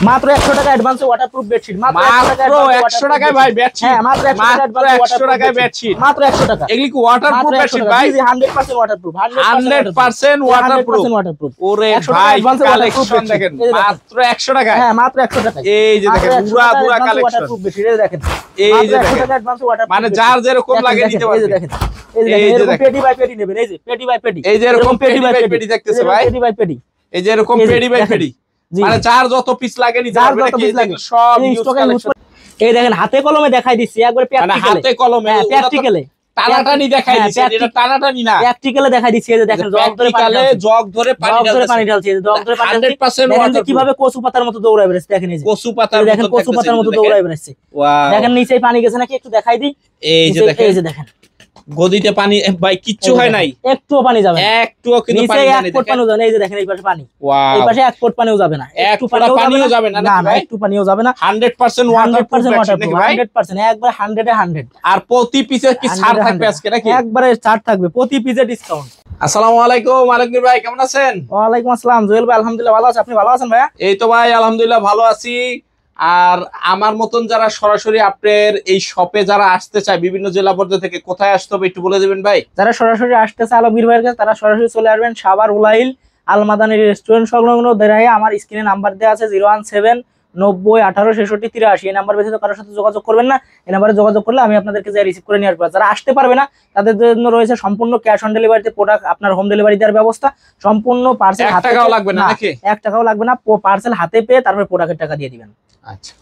মাত্র 100 টাকা অ্যাডভান্সে waterproof bedsheet, মাত্র 100 টাকায় ভাই বেডশিট। হ্যাঁ মাত্র 100 টাকায় বেডশিট, মাত্র 100 টাকা। এগুলি কি ওয়াটারপ্রুফ বেডশিট ভাই? জি 100% ওয়াটারপ্রুফ, 100% ওয়াটারপ্রুফ। ওরে ভাই কালেকশন দেখেন মাত্র 100 টাকা। হ্যাঁ মাত্র 100 টাকা। এই যে দেখেন পুরা পুরা কালেকশন ওয়াটারপ্রুফ বেডশিট, এই দেখেন এই যে 100 টাকা অ্যাডভান্স ওয়াটারপ্রুফ, মানে যার যেরকম লাগে নিতে পারবে। এই যে দেখেন, এই যে দেখেন পেডি বাই পেডি নেবেন, এই যে পেডি বাই পেডি, এই যে এরকম পেডি বাই পেডি দেখতেছে ভাই, পেডি বাই পেডি, এই যে এরকম পেডি বাই পেডি, মানে যার যত পিস লাগে নিতে পারবে নাকি সব ইউজ কালেকশন। এই দেখেন হাতে কলমে দেখাই দিচ্ছি একবার প্র্যাকটিক্যালি, মানে হাতে কলমে প্র্যাকটিক্যালি টানাটানি দেখাই দিচ্ছি, এটা টানাটানি না প্র্যাকটিক্যালি দেখাই দিচ্ছি। এই যে দেখেন জগ ধরে পানি ঢালছে, জগ ধরে পানি ঢালছে 100% ওয়াটার। কিভাবে কচু পাতার মতো দৌড়ায় বেড়াচ্ছে দেখেন, এই যে কচু পাতার দেখেন কচু পাতার মতো দৌড়ায় বেড়াচ্ছে। দেখেন নিচে পানি গেছে নাকি একটু দেখাই দিই, এই যে দেখেন, এই যে দেখেন গদিতে পানি ভাই কিচ্ছু হয় নাই, একটুও পানি যাবে না, একটুও কিন্তু পানি নিচে যাবে না। 1 ফুট পানিও যাবে না, এই যে দেখেন এই পাশে পানি, ওয়াও, এই পাশে 1 ফুট পানিও যাবে না, একটু পানিও যাবে না, না না একটু পানিও যাবে না। 100% ওয়াটারপ্রুফ নাকি ভাই? 100% একবার 100 এ 100। আর প্রতি পিসে কি ছাড় থাকবে আজকে নাকি? একবারে ছাড় থাকবে, প্রতি পিসে ডিসকাউন্ট। আসসালামু আলাইকুম আলমগীর ভাই, কেমন আছেন? ওয়ালাইকুম আসসালাম জুয়েল ভাই, আলহামদুলিল্লাহ ভালো আছি, আপনি ভালো আছেন ভাইয়া? এই তো ভাই আলহামদুলিল্লাহ ভালো আছি। আর আমার মতন যারা সরাসরি আপনার এই শপে যারা আসতে চায় বিভিন্ন জেলা পর্যায় থেকে, কোথায় আসতে হবে একটু বলে দিবেন ভাই। যারা সরাসরি আসতে চায় আলমগীর ভাইয়ের কাছে, তারা সরাসরি চলে আসবেন সাভার উলাইল আলমাদানি রেস্টুরেন্ট সংলগ্ন দেরাই। আমার স্ক্রিনে নাম্বার দেওয়া আছে 017 90 18 66 83। এই নাম্বার ব্যতীত কারোর সাথে যোগাযোগ করবেন না, এই নাম্বারে যোগাযোগ করলে আমি আপনাদেরকে যে রিসিভ করে নিয়ে আসবো। যারা আসতে পারবে না তাদের জন্য রয়েছে সম্পূর্ণ ক্যাশ অন ডেলিভারিতে প্রোডাক্ট আপনার হোম ডেলিভারি দেওয়ার ব্যবস্থা। সম্পূর্ণ পার্সেল 1 টাকাও লাগবে না নাকি? 1 টাকাও লাগবে না, পার্সেল হাতে পেয়ে তারপরে প্রোডাক্টের টাকা দিয়ে দিবেন। আচ্ছা,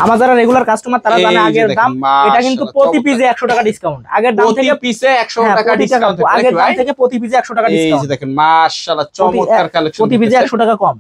আমার যারা রেগুলার কাস্টমার তারা জানে আগের দাম, এটা কিন্তু প্রতি পিসে 100 টাকা ডিসকাউন্ট। আগের দাম থেকে প্রতি পিসে 100 টাকা ডিসকাউন্ট, আগের দাম থেকে প্রতি পিসে 100 টাকা ডিসকাউন্ট। এই যে দেখেন মাশাআল্লাহ চমৎকার কালেকশন, প্রতি পিসে 100 টাকা কম,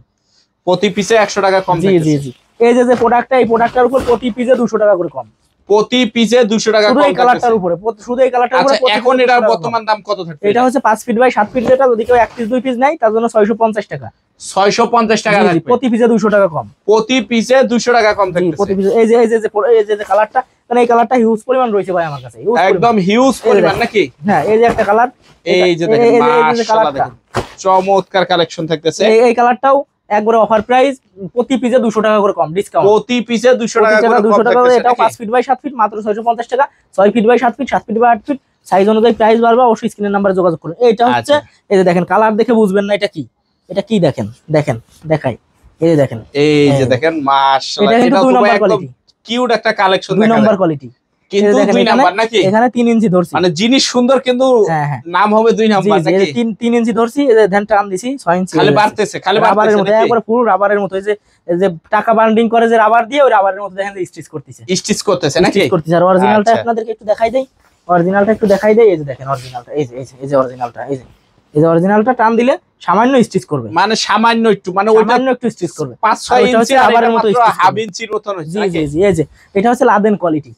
প্রতি পিসে 100 টাকা কম। জি জি জি, এই যে প্রোডাক্টটা, এই প্রোডাক্টটার উপর প্রতি পিসে 200 টাকা করে কম, প্রতি পিসে 200 টাকা কম। শুধু এই কালারটার উপরে, শুধু এই কালারটার উপরে। আচ্ছা, এখন এটার বর্তমান দাম কত থাকবে? এটা হচ্ছে 5 ফিট বাই 7 ফিট, যেটা যদি কেউ 1 পিস 2 পিস নেয় তার জন্য 650 টাকা। 650 টাকা লাগবে, প্রতি পিসে 200 টাকা কম, প্রতি পিসে 200 টাকা কম থাকবে প্রতি পিসে। এই যে কালারটা, মানে এই কালারটা হিউজ পরিমাণ রয়েছে ভাই আমার কাছে, একদম হিউজ পরিমাণ নাকি? হ্যাঁ এই যে একটা কালার, এই যে দেখেন মাশাআল্লাহ দেখেন চমৎকার কালেকশন থাকতেছে। এই কালারটাও একবারে অফার প্রাইস, প্রতি পিসে 200 টাকা করে কম ডিসকাউন্ট, প্রতি পিসে 200 টাকা করে কম থাকতেছে। এটাও 5 ফিট বাই 7 ফিট মাত্র 650 টাকা, 6 ফিট বাই 7 ফিট, 7 ফিট বাই 8 ফিট সাইজ অনুযায়ী প্রাইস বাড়বে, অবশ্যই স্ক্রিনের নাম্বারে যোগাযোগ করুন। এইটা হচ্ছে এই যে দেখেন কালার দেখে বুঝবেন না এটা কি, এটা কি দেখেন, দেখেন দেখাই, এই যে দেখেন, এই যে দেখেন মাশাআল্লাহ, এটা তো একদম কিউট একটা কালেকশন, 2 নম্বর কোয়ালিটি কিন্তু 2 নাম্বার নাকি? এখানে 3 ইঞ্চি ধরছি, মানে জিনিস সুন্দর কিন্তু নাম হবে 2 নাম্বার নাকি? 3 ইঞ্চি ধরছি, এই যে ধ্যান টান দিছি 6 ইঞ্চি, খালি বাড়তেছে, খালি রাবারের মতো, একবারে পুরো রাবারের মতো। এই যে টাকা বান্ডিং করে যে রাবার দিয়ে, ওই রাবারের মতো দেখেন স্টিচ করতেছে, স্টিচ করতেছে নাকি? করতেছে। আর অরিজিনালটা আপনাদেরকে একটু দেখাই দেই, অরিজিনালটা একটু দেখাই দেই। এই যে দেখেন অরিজিনালটা, এই যে অরিজিনালটা, এই যে অরিজিনালটা টান দিলে সামান্য স্টিচ করবে, মানে সামান্য একটু, মানে ওইটা একটু স্টিচ করবে 5-6 ইঞ্চি রাবারের মতো, হাফ ইঞ্চির মতন হচ্ছে। জি জি জি, এই যে এটা হচ্ছে Laden quality,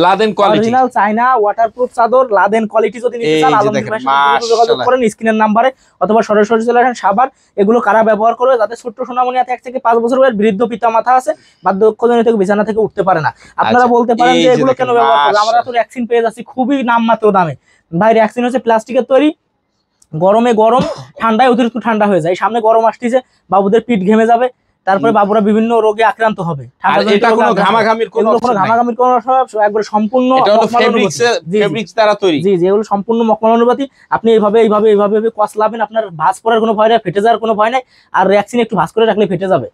Laden quality original China waterproof চাদর লাদেন কোয়ালিটি। যদি নিতে চান আলমগীর ভাইয়ের সাথে যোগাযোগ করেন স্ক্রিনের নাম্বারে, অথবা সরাসরি চলে আসেন সাভার। এগুলো কারা ব্যবহার করবে? যাদের ছোট্ট সোনামণি আছে, 1 থেকে 5 বছর বয়সের বৃদ্ধ পিতামাতা আছে, বার্ধক্যজনিত থেকে বিছানা থেকে উঠতে পারে না। আপনারা বলতে পারেন যে এগুলো কেন ব্যবহার করবে, আমরা তো র্যাক্সিন পেয়ে যাচ্ছি খুবই নামমাত্র দামে। ভাই র্যাক্সিন হচ্ছে প্লাস্টিকের তৈরি, গরমে গরম, ঠান্ডায় অতিরিক্ত ঠান্ডা হয়ে যায়। সামনে গরম আসতেছে, বাবুদের পিঠ ঘেমে যাবে, তারপরে বাবুরা বিভিন্ন রোগে আক্রান্ত হবে। এটা কোনো ঘামাঘামির কোনো একবারে সম্পূর্ণ ফেব্রিক্স দ্বারা তৈরি। জি জি, এগুলো সম্পূর্ণ মখমল অনুপাতি। আপনি এইভাবে কসলাবেন, আপনার ভাঁজ পড়ার কোনো ভয় নাই, ফেটে যাওয়ার কোনো ভয় নাই। আর র্যাক্সিন একটু ভাঁজ করে রাখলে ফেটে যাবে।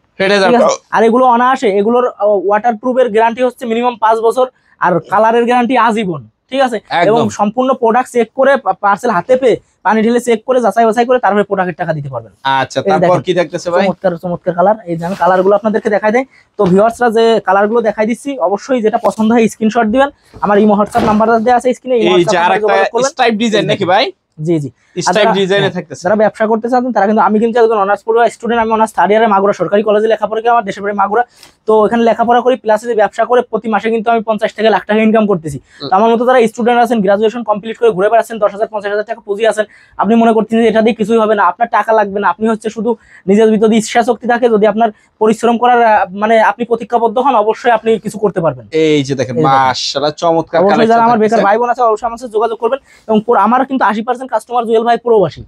আর এগুলো অনায়াসে, এগুলোর ওয়াটারপ্রুফের গ্যারান্টি হচ্ছে মিনিমাম 5 বছর, আর কালারের গ্যারান্টি আজীবন, ঠিক আছে? এবং সম্পূর্ণ প্রোডাক্ট চেক করে, পার্সেল হাতে পেয়ে পানি ঢেলে চেক করে যাচাই বাছাই করে তারপরে প্রোডাক্টের টাকা দিতে পারবেন। আচ্ছা, তারপর কি দেখতেছে ভাই? চমৎকার কালার। এই যে আমি কালারগুলো আপনাদেরকে দেখাই দেই। তো ভিউয়ার্সরা যে কালারগুলো দেখাই দিচ্ছি, অবশ্যই যেটা পছন্দ হয় স্ক্রিনশট দিবেন। আমার ইমো হোয়াটসঅ্যাপ নাম্বার দেওয়া আছে স্ক্রিনে। এই যে আরেকটা স্টাইপ ডিজাইন নাকি ভাই? জি জি, স্টাইপ ডিজাইনে থাকতেছে। যারা ব্যবসা করতে চান তারা কিন্তু, আমি কিন্তু একজন অনার্স পড়ুয়া স্টুডেন্ট, আমি অনার্স 3rd ইয়ারে মাগুরা সরকারি কলেজে লেখাপড়া করি, আমার দেশের বাড়ি মাগুরা। তো এখানে লেখাপড়া করি প্লাস ব্যবসা করে প্রতি মাসে কিন্তু আমি 50 থেকে লাখ টাকা ইনকাম করতেছি। তো আমার মতো যারা স্টুডেন্ট আছেন, গ্রাজুয়েশন কমপ্লিট করে ঘুরে বেড়াচ্ছেন, 10,000 50,000 টাকা পুঁজি আছেন, আপনি মনে করছেন যে এটা দিয়ে কিছুই হবে না, আপনার টাকা লাগবে না, আপনি হচ্ছে শুধু নিজের ভিতরে ইচ্ছা শক্তি থাকে, যদি আপনার পরিশ্রম করার মানে আপনি প্রতিজ্ঞাবদ্ধ হন, অবশ্যই আপনি কিছু করতে পারবেন। এই যে দেখেন মাশাআল্লাহ চমৎকার কালেকশন। যারা আমার বেকার ভাই বোন আছে অবশ্যই আমার সাথে যোগাযোগ করবেন। এবং আমার কিন্তু 80% কাস্টমার জুয়েল ভাই প্রবাসী,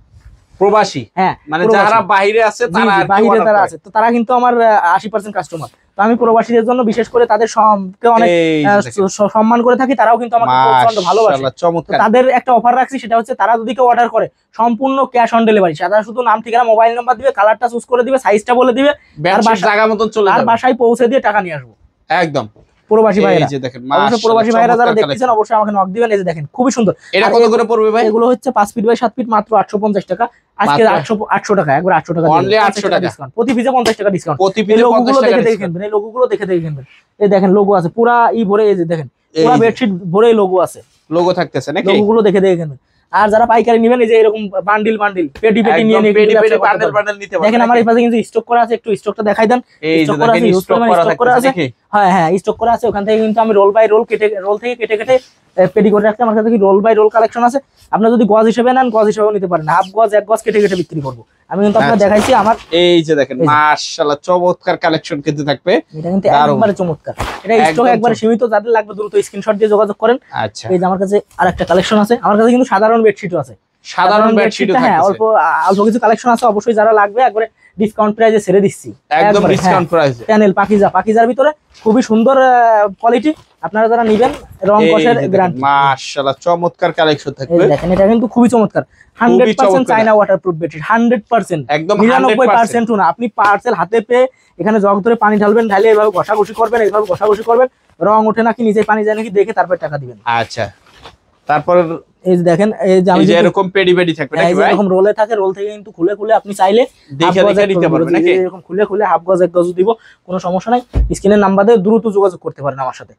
প্রবাসী, হ্যাঁ মানে প্রবাসী। যারা বাইরে আছে জি, তারা জি, আর কি বাইরে order যারা করে? আছে তো তারা কিন্তু আমার 80% কাস্টমার। তো আমি প্রবাসীদের জন্য বিশেষ করে তাদের কে অনেক এই যে দেখেন, সম্মান করে থাকি, তারাও কিন্তু আমাকে প্রচন্ড ভালোবাসে। মাশাআল্লাহ তো চমৎকার। তাদের একটা অফার রাখছি, সেটা হচ্ছে তারা যদি কেউ অর্ডার করে সম্পূর্ণ ক্যাশ অন ডেলিভারি, তারা শুধু নাম ঠিকানা মোবাইল নাম্বার দিবে, কালারটা চুজ করে দিবে, সাইজটা বলে দিবে, বেডশিট জায়গা মতন চলে তার যাবে বাসায় পৌঁছে দিয়ে টাকা নিয়ে আসবো। একদম। প্রবাসী এই ভাইরা, যে দেখেন অবশ্যই মাশাআল্লাহ প্রবাসী ভাইরা যারা চমৎকার দেখতেছেন collection। অবশ্যই আমাকে নক দিবেন। এই যে দেখেন খুবই সুন্দর। এটা আর কত করে পড়বে ভাই? এগুলো হচ্ছে 5 ফিট বাই 7 ফিট মাত্র 850 টাকা। আজকে মাত্র 800 টাকা, একবার 800 টাকা Only 800 টাকা ডিসকাউন্ট, প্রতি পিসে 50 টাকা ডিসকাউন্ট। প্রতি এই পিসে লোগোগুলো 50 টাকা দেখে দেখে discount। কিনবেন, এই লোগোগুলো দেখে দেখে কিনবেন। এই দেখেন লোগো আছে পুরা ভরে, এই যে দেখেন এই পুরা যে। বেডশিট ভরে লোগো আছে, লোগো থাকতেছে নাকি? লোগোগুলো দেখে দেখে কিনবেন। আর যারা পাইকারি নেবেন, এই যে এরকম বান্ডিল বান্ডিল পেটি পেটি নিয়ে একদম নিয়ে পেডি কিন্তু পেডি ব্যবসা করতে বান্ডেল পারবেন। বান্ডেল নিতে পারবেন। দেখেন আমার এই পাশে কিন্তু স্টক করা আছে, একটু স্টকটা দেখাই দেন। এই যে স্টক করা দেখেন আছে, স্টক করা স্টক করা থাকতেছে আছে। নাকি? হ্যাঁ হ্যাঁ স্টক করা আছে। ওখান থেকে কিন্তু আমি রোল বাই রোল রোল থেকে কেটে কেটে পেডি করে রাখছি। আমার কাছে কি রোল বাই রোল কালেকশন আছে। আপনারা যদি গজ হিসেবে নেন, গজ হিসেবেও নিতে পারেন, হাফ গজ, এক গজ কেটে কেটে বিক্রি করবো আমি। কিন্তু আপনার আচ্ছা। দেখাইছি আমার, এই যে দেখেন এই যে। মাশাআল্লাহ চমৎকার কালেকশন কিন্তু থাকবে। এটা কিন্তু দারুণ। একবারে চমৎকার। এটা স্টক একদম একবারে সীমিত, যাদের লাগবে দ্রুত স্ক্রিনশট দিয়ে যোগাযোগ করেন। আচ্ছা, এই যে আমার কাছে আরেকটা কালেকশন আছে। আমার কাছে কিন্তু সাধারণ বেডশিটও আছে। সাধারণ বেডশিটও হ্যাঁ, থাকতেছে অল্প অল্প কিছু কালেকশন আছে, অবশ্যই যারা লাগবে একবারে ডিসকাউন্ট প্রাইসে ছেড়ে দিচ্ছি। একদম ডিসকাউন্ট প্রাইসে। প্যানেল পাকিজার ভিতরে খুবই সুন্দর কোয়ালিটি। আপনারা যারা নেবেন রং কষের গ্যারান্টি। মাশাআল্লাহ চমৎকার কালেকশন থাকবে। দেখেন এটা কিন্তু খুবই চমৎকার, 100% চমৎকার। চায়না ওয়াটারপ্রুফ বেডশিট, 100%, একদম 99% না। আপনি পার্সেল হাতে পেয়ে এখানে জগ ধরে পানি ঢালবেন, ঢালে এইভাবে ঘষাঘষি করবেন, এইভাবে ঘষাঘষি করবেন, রং ওঠে নাকি নিচে পানি যায় নাকি দেখে তারপর টাকা দিবেন। আচ্ছা, তারপর এই যে দেখেন, এই যে আমি এই যে এরকম পেডি পেডি থাকবে নাকি ভাই? এরকম রোলে থাকে, রোল থেকে কিন্তু খুলে খুলে আপনি চাইলে দেখে হাফ গজ, দেখে এক নিতে গজ পারবেন দিব। নাকি? এরকম খুলে খুলে হাফ গজ, এক গজ দিব, কোনো সমস্যা নাই। স্ক্রিনের নাম্বার দিয়ে দ্রুত যোগাযোগ করতে পারেন আমার সাথে।